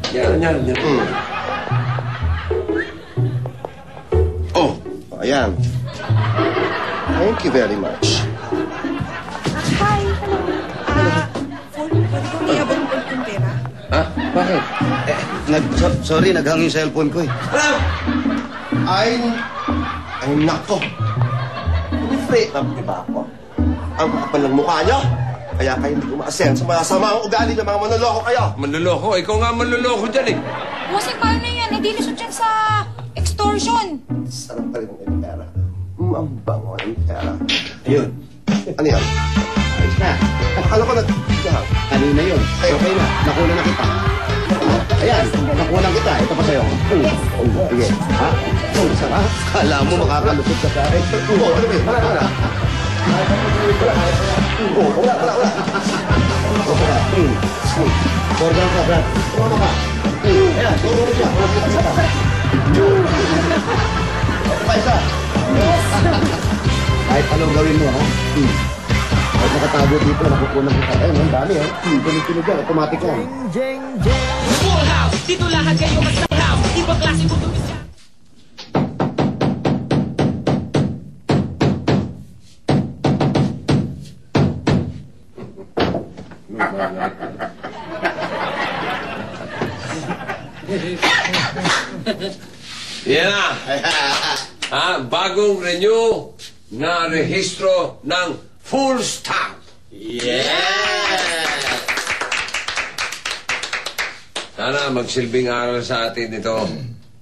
Yan. Oh, ayan. Thank you very much. Hi, hello. Pwede kong iabot yung pera? Ha? Bakit? Sorry, naghang yung cellphone ko eh. Ay, nako. Free up, di ba ako? Ang kapal ng mukha niyo. Kaya kayo hindi umaasen sa masama ang ugali ng mga manloloko kayo. Manloloko? Ikaw nga manloloko dyan eh. Bossing, paano yan? Hindi lusot yan sa extortion. Sarap pa rin ng pera. Mabango ang pera. Ayun. Ano yan? Ayos na. Akala ko nag-dahang. Kanina yun. Okay na. Nakuha na kita. Ayan. Nakuha na kita. Ito pa sa'yo. Sige. Ha? Sarap. Kala mo makakalusot ka sa akin. Wala. Borgan ka, Brad. Tumama ka. Ayan. Tumama siya. Pa isa. Kahit anong gawin mo, ha? Kahit nakatago dito, nakukunan kita. Ayun, ang dami, ha? Tuloy-tuloy dyan. Automatic yan. Full house, dito lahat kayo magsayaw. Ibang klase mo tumis yan. Yan na. Bagong renew na rehistro ng full stop. Sana magsilbing aral sa atin ito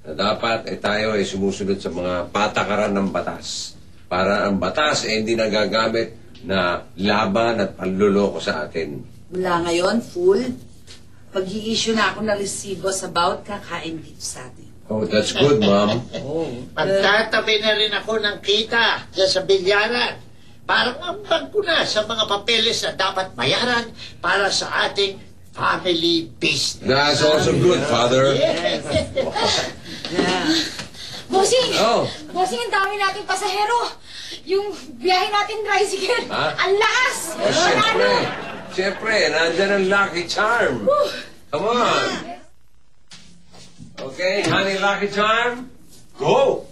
na dapat tayo ay sumusunod sa mga patakaran ng batas para ang batas ay hindi nagagamit na laban at panluloko sa atin. Mula ngayon, full, pag-i-issue na ako ng resibo sa bawat kakain dito sa atin. Oh, that's good, Ma'am. Magtatabi na rin ako ng kita dyan sa bilyaran. Parang ambag ko na sa mga papeles na dapat bayaran para sa ating family business. That's also good, Father. Bossing! Oh. Bossing, ang dami nating pasahero. Yung biyahe natin tricycle. Ha? Ang lakas! Oh, siyempre, nandyan ang Lucky Charm. Come on. Okay, honey Lucky Charm, go!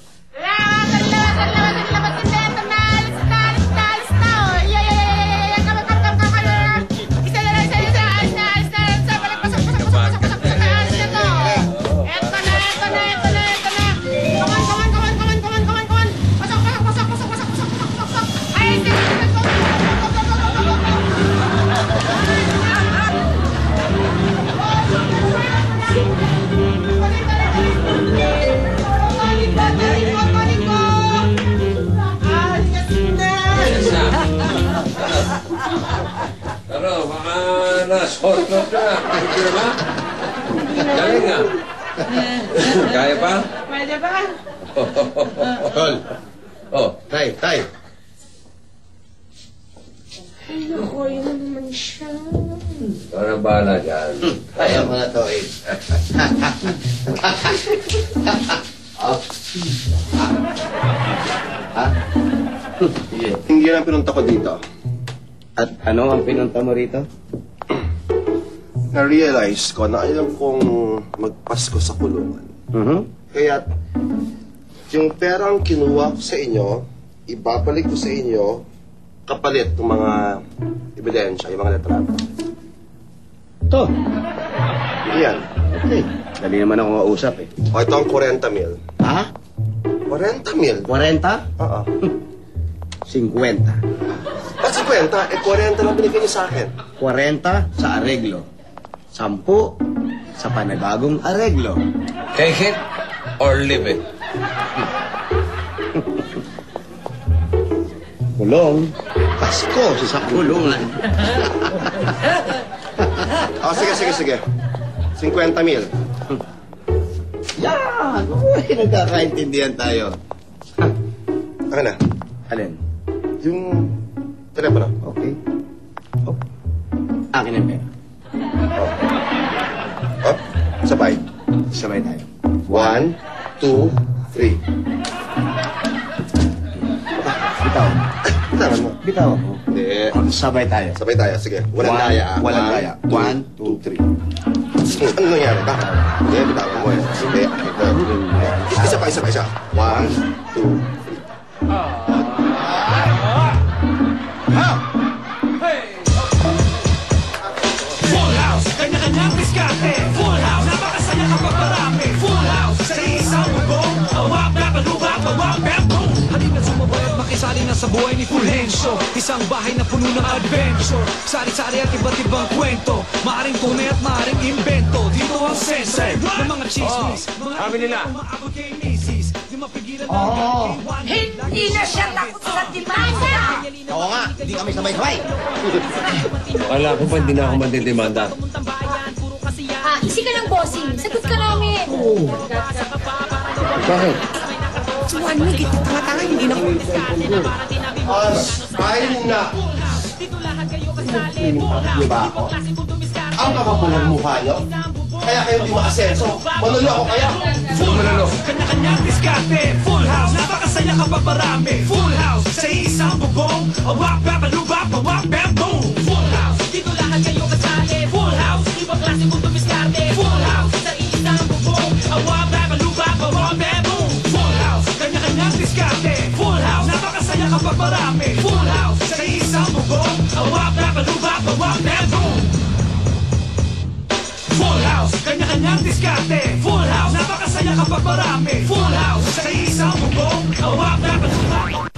Ano, baka na-short-short ka. Pwede ba? Galing nga. Kaya pa? Pwede ba? Tol. Oh. Tay. Naku, yun naman siya. Ikaw na bahala dyan. Ayaw mo na to, eh. Ha? Sige. Hindi yan ang pinunta ko dito. At ano ang pinunta mo rito? Na-realize ko na ayaw kong magpasko sa kulungan. Kaya yung perang kinuha ko sa inyo, ibabalik ko sa inyo kapalit ng mga ebidensya, yung mga litrato. Ito. Yan. Okay. Dali naman ako mausap, eh. O ito ang 40 mil. Ha? 40 mil? 40? Oo. 50. At 50, 40 lang binigay niyo sa akin. 40 sa areglo. 10 sa panibagong areglo. Take it or leave it. Kulong. Pasko sa kulungan. Sige. 50 mil. Yan! Uy, nagkakaintindihan tayo. Ano na? Alin? Yung telepono. Okay. Oh. Akin ang pera. Oh, sabay. Sabay tayo. 1, 2, 3. Bitaw. Bitawan mo. Bitaw ako. Hindi. Sabay tayo. Sabay tayo, sige. Walang daya. Walang daya. 1, 2, 3. Ano nangyari ba? Hindi, bitawan mo eh. Hindi. Isa pa, isa pa, isa. 1, 2, 3. Full house, kanya-kanyang diskarte. Full house, napakasaya kapag marami. Full house, sa isang bubong. Awak, babalubak, awak, bamboo. Halika sumabay at makisali na sa buhay ni Fulgencio. Isang bahay na puno ng adventure. Sari-sari at iba't ibang kwento. Maaring tunay at maaring invento. Dito ang senso ng mga chismis. sabi nila. Umaabot kay misis. Di mapigilan ang Hindi na siya takot sa demanda. Oo nga, hindi kami sabay-sabay. Akala ko pa hindi na ako mandidemanda. Easy ka lang, bossing. Sagot ka namin. Bakit? Suwan mo, kita tanga-tanga, hindi na ko. Ay na! Di ba ako? Ang kapapalang mukha nyo? Kaya kayo di maasenso. Manulo ako kaya. Manalo. Kanya-kanyang diskarte. Full house, napakasaya kapag marami. Full house, sa isang bubong. Awak, babalubak, awak, bamboo. Full house, dito lahat kayo kasali. Full house, ibang klase kung dumiskarte. Full house, sa isang bubong. Awak, babalubak, awak, bamboo. Full house, kanya-kanyang diskarte. Full house, napakasaya kapag marami. Full house, sa isang bubong. Awak, babalubak, awak, bamboo. Full house, kanya-kanyang diskarte. Full house, napakasaya kapag marami. Full house, sa isang bubong. Awak, babalubak.